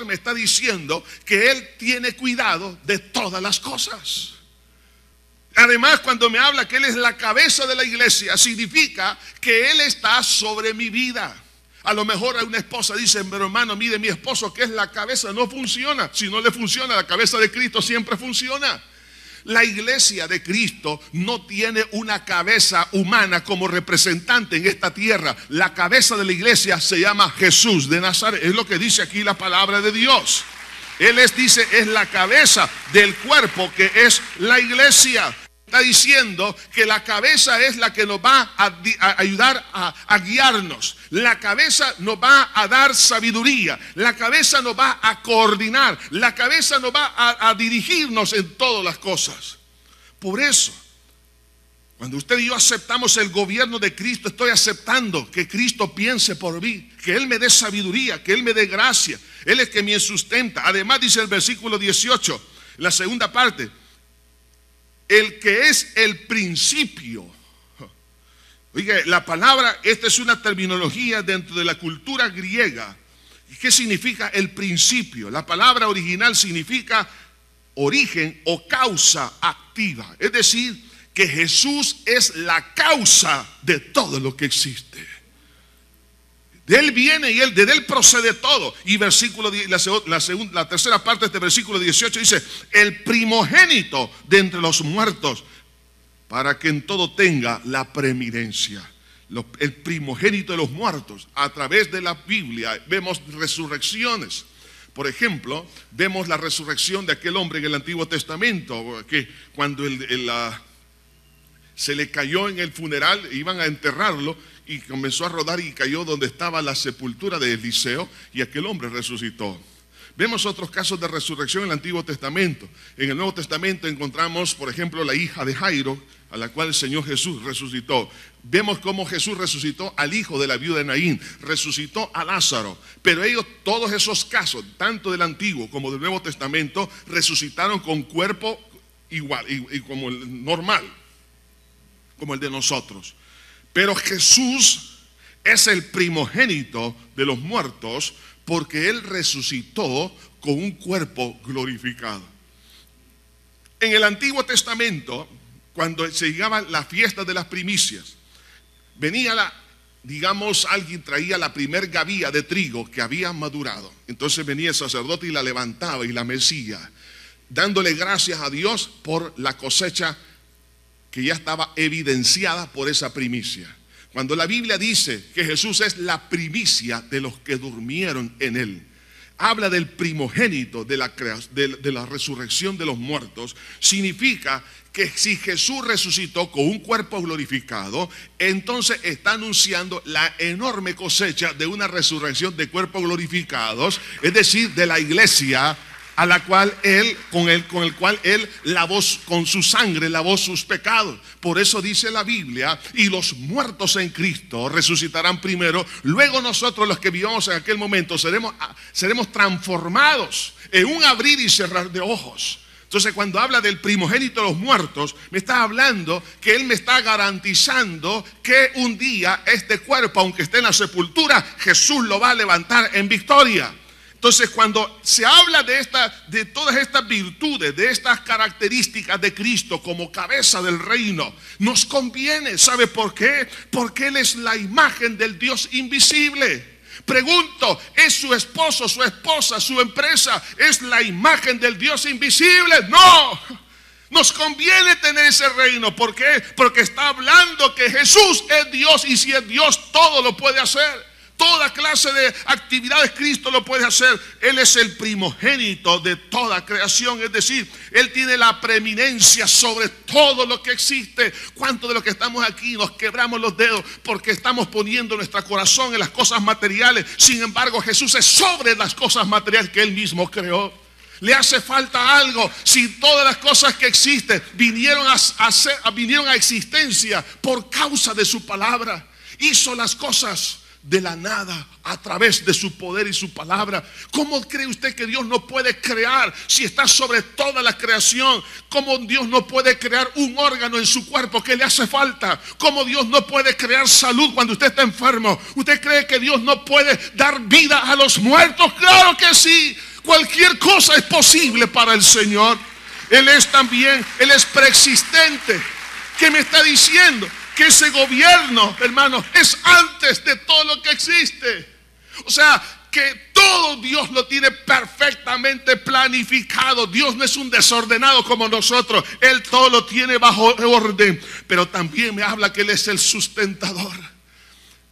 me está diciendo que Él tiene cuidado de todas las cosas. Además, cuando me habla que Él es la cabeza de la iglesia, significa que Él está sobre mi vida. A lo mejor una esposa dice, pero hermano, mire, mi esposo que es la cabeza no funciona. Si no le funciona, la cabeza de Cristo siempre funciona. La iglesia de Cristo no tiene una cabeza humana como representante en esta tierra. La cabeza de la iglesia se llama Jesús de Nazaret. Es lo que dice aquí la palabra de Dios. Él dice, es la cabeza del cuerpo que es la iglesia. Está diciendo que la cabeza es la que nos va a ayudar a guiarnos. La cabeza nos va a dar sabiduría. La cabeza nos va a coordinar. La cabeza nos va a dirigirnos en todas las cosas. Por eso, cuando usted y yo aceptamos el gobierno de Cristo, estoy aceptando que Cristo piense por mí, que Él me dé sabiduría, que Él me dé gracia. Él es que me sustenta. Además dice el versículo 18, la segunda parte, el que es el principio. Oiga, la palabra, esta es una terminología dentro de la cultura griega. ¿Qué significa el principio? La palabra original significa origen o causa activa. Es decir, que Jesús es la causa de todo lo que existe. De Él viene y de Él procede todo. Y la tercera parte de este versículo 18 dice, el primogénito de entre los muertos, para que en todo tenga la preeminencia. El primogénito de los muertos. A través de la Biblia vemos resurrecciones. Por ejemplo, vemos la resurrección de aquel hombre en el Antiguo Testamento, que cuando se le cayó en el funeral, iban a enterrarlo, y comenzó a rodar y cayó donde estaba la sepultura de Eliseo, y aquel hombre resucitó. Vemos otros casos de resurrección en el Antiguo Testamento. En el Nuevo Testamento encontramos, por ejemplo, la hija de Jairo, a la cual el Señor Jesús resucitó. Vemos cómo Jesús resucitó al hijo de la viuda de Naín, resucitó a Lázaro. Pero ellos, todos esos casos, tanto del Antiguo como del Nuevo Testamento, resucitaron con cuerpo igual y como el normal, como el de nosotros. Pero Jesús es el primogénito de los muertos porque Él resucitó con un cuerpo glorificado. En el Antiguo Testamento, cuando se llegaba la fiesta de las primicias, venía alguien traía la primer gavilla de trigo que había madurado. Entonces venía el sacerdote y la levantaba y la mecía, dándole gracias a Dios por la cosecha que ya estaba evidenciada por esa primicia. Cuando la Biblia dice que Jesús es la primicia de los que durmieron en Él, habla del primogénito de la resurrección de los muertos, significa que si Jesús resucitó con un cuerpo glorificado, entonces está anunciando la enorme cosecha de una resurrección de cuerpos glorificados, es decir, de la iglesia a la cual con el cual Él lavó con su sangre, lavó sus pecados. Por eso dice la Biblia, y los muertos en Cristo resucitarán primero, luego nosotros los que vivamos en aquel momento seremos transformados en un abrir y cerrar de ojos. Entonces, cuando habla del primogénito de los muertos, me está hablando que Él me está garantizando que un día este cuerpo, aunque esté en la sepultura, Jesús lo va a levantar en victoria. Entonces, cuando se habla de todas estas virtudes, de estas características de Cristo como cabeza del reino, nos conviene. ¿Sabe por qué? Porque Él es la imagen del Dios invisible. Pregunto, ¿es su esposo, su esposa, su empresa, es la imagen del Dios invisible? No. Nos conviene tener ese reino. ¿Por qué? Porque está hablando que Jesús es Dios, y si es Dios, todo lo puede hacer. Toda clase de actividades Cristo lo puede hacer. Él es el primogénito de toda creación. Es decir, Él tiene la preeminencia sobre todo lo que existe. ¿Cuántos de los que estamos aquí nos quebramos los dedos porque estamos poniendo nuestro corazón en las cosas materiales? Sin embargo, Jesús es sobre las cosas materiales que Él mismo creó. Le hace falta algo. Si todas las cosas que existen vinieron a existencia por causa de su palabra. Hizo las cosas de la nada a través de su poder y su palabra. ¿Cómo cree usted que Dios no puede crear si está sobre toda la creación? ¿Cómo Dios no puede crear un órgano en su cuerpo que le hace falta? ¿Cómo Dios no puede crear salud cuando usted está enfermo? ¿Usted cree que Dios no puede dar vida a los muertos? Claro que sí. Cualquier cosa es posible para el Señor. Él es preexistente. ¿Qué me está diciendo? Que ese gobierno, hermanos, es antes de todo lo que existe. O sea, que todo Dios lo tiene perfectamente planificado. Dios no es un desordenado como nosotros. Él todo lo tiene bajo orden. Pero también me habla que Él es el sustentador.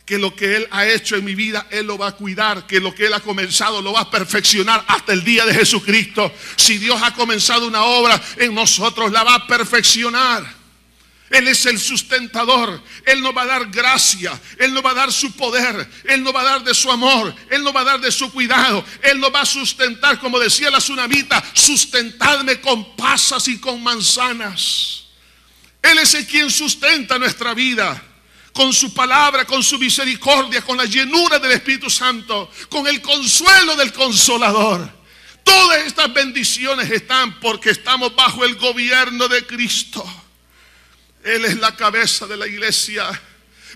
Que lo que Él ha hecho en mi vida, Él lo va a cuidar. Que lo que Él ha comenzado lo va a perfeccionar hasta el día de Jesucristo. Si Dios ha comenzado una obra en nosotros, la va a perfeccionar. Él es el sustentador. Él nos va a dar gracia. Él nos va a dar su poder. Él nos va a dar de su amor. Él nos va a dar de su cuidado. Él nos va a sustentar, como decía la tsunamita: sustentadme con pasas y con manzanas. Él es el quien sustenta nuestra vida, con su palabra, con su misericordia, con la llenura del Espíritu Santo, con el consuelo del Consolador. Todas estas bendiciones están porque estamos bajo el gobierno de Cristo. Él es la cabeza de la iglesia.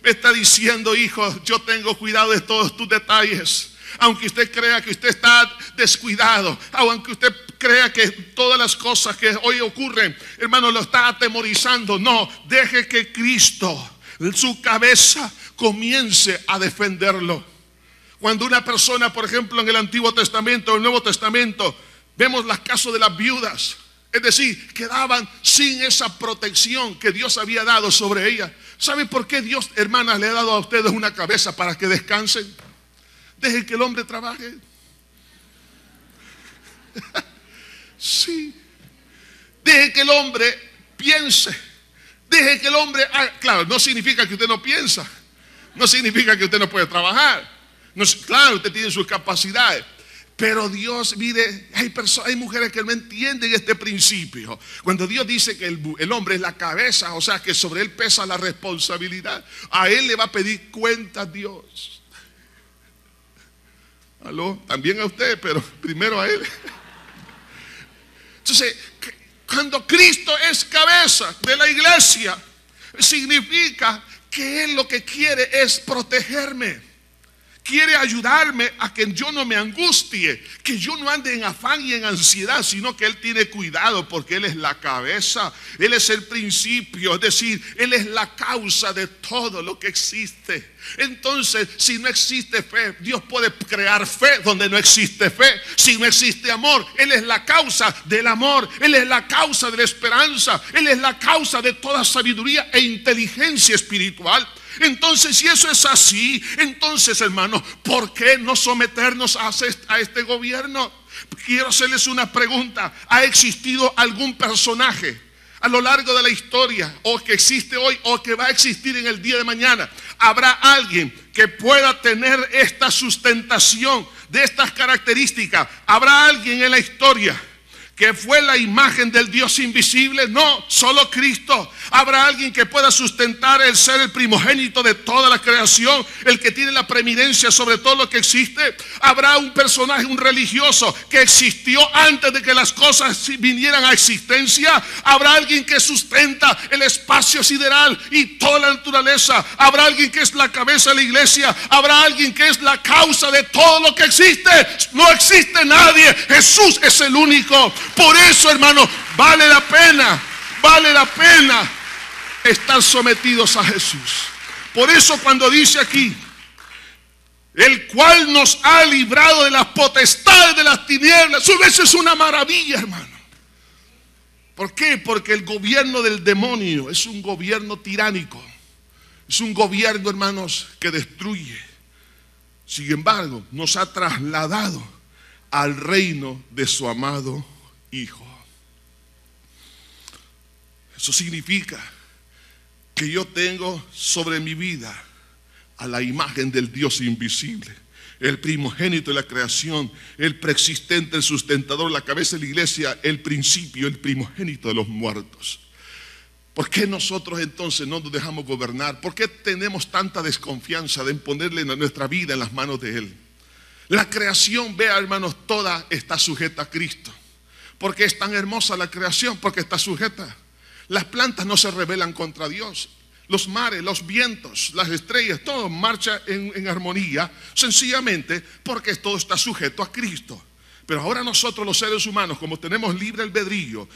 Me está diciendo: hijo, yo tengo cuidado de todos tus detalles. Aunque usted crea que usted está descuidado, aunque usted crea que todas las cosas que hoy ocurren, hermano, lo está atemorizando. No, deje que Cristo, su cabeza, comience a defenderlo. Cuando una persona, por ejemplo, en el Antiguo Testamento o el Nuevo Testamento, vemos los casos de las viudas. Es decir, quedaban sin esa protección que Dios había dado sobre ellas. ¿Saben por qué Dios, hermanas, le ha dado a ustedes una cabeza? Para que descansen. Dejen que el hombre trabaje. Sí. Dejen que el hombre piense. Dejen que el hombre haga. Claro, no significa que usted no piensa. No significa que usted no puede trabajar. No, claro, usted tiene sus capacidades. Pero Dios, mire, hay mujeres que no entienden este principio. Cuando Dios dice que el hombre es la cabeza, o sea que sobre él pesa la responsabilidad, a él le va a pedir cuenta Dios. ¿Aló? También a usted, pero primero a él. Entonces, cuando Cristo es cabeza de la iglesia, significa que Él lo que quiere es protegerme. Quiere ayudarme a que yo no me angustie, que yo no ande en afán y en ansiedad, sino que Él tiene cuidado porque Él es la cabeza, Él es el principio, es decir, Él es la causa de todo lo que existe. Entonces, si no existe fe, Dios puede crear fe donde no existe fe. Si no existe amor, Él es la causa del amor, Él es la causa de la esperanza, Él es la causa de toda sabiduría e inteligencia espiritual. Entonces, si eso es así, entonces, hermanos, ¿por qué no someternos a este gobierno? Quiero hacerles una pregunta. ¿Ha existido algún personaje a lo largo de la historia, o que existe hoy, o que va a existir en el día de mañana? ¿Habrá alguien que pueda tener esta sustentación de estas características? ¿Habrá alguien en la historia que fue la imagen del Dios invisible? No, solo Cristo. ¿Habrá alguien que pueda sustentar el ser el primogénito de toda la creación, el que tiene la preeminencia sobre todo lo que existe? ¿Habrá un personaje, un religioso, que existió antes de que las cosas vinieran a existencia? ¿Habrá alguien que sustenta el espacio sideral y toda la naturaleza? ¿Habrá alguien que es la cabeza de la iglesia? ¿Habrá alguien que es la causa de todo lo que existe? No existe nadie. Jesús es el único. Por eso, hermano, vale la pena estar sometidos a Jesús. Por eso, cuando dice aquí, el cual nos ha librado de las potestades de las tinieblas, eso es una maravilla, hermano. ¿Por qué? Porque el gobierno del demonio es un gobierno tiránico, es un gobierno, hermanos, que destruye. Sin embargo, nos ha trasladado al reino de su amado Hijo. Eso significa que yo tengo sobre mi vida a la imagen del Dios invisible, el primogénito de la creación, el preexistente, el sustentador, la cabeza de la iglesia, el principio, el primogénito de los muertos. ¿Por qué nosotros entonces no nos dejamos gobernar? ¿Por qué tenemos tanta desconfianza de ponerle nuestra vida en las manos de Él? La creación, vea hermanos, toda está sujeta a Cristo. ¿Por qué es tan hermosa la creación? Porque está sujeta. Las plantas no se rebelan contra Dios. Los mares, los vientos, las estrellas, todo marcha en armonía, sencillamente porque todo está sujeto a Cristo. Pero ahora nosotros los seres humanos, como tenemos libre albedrío,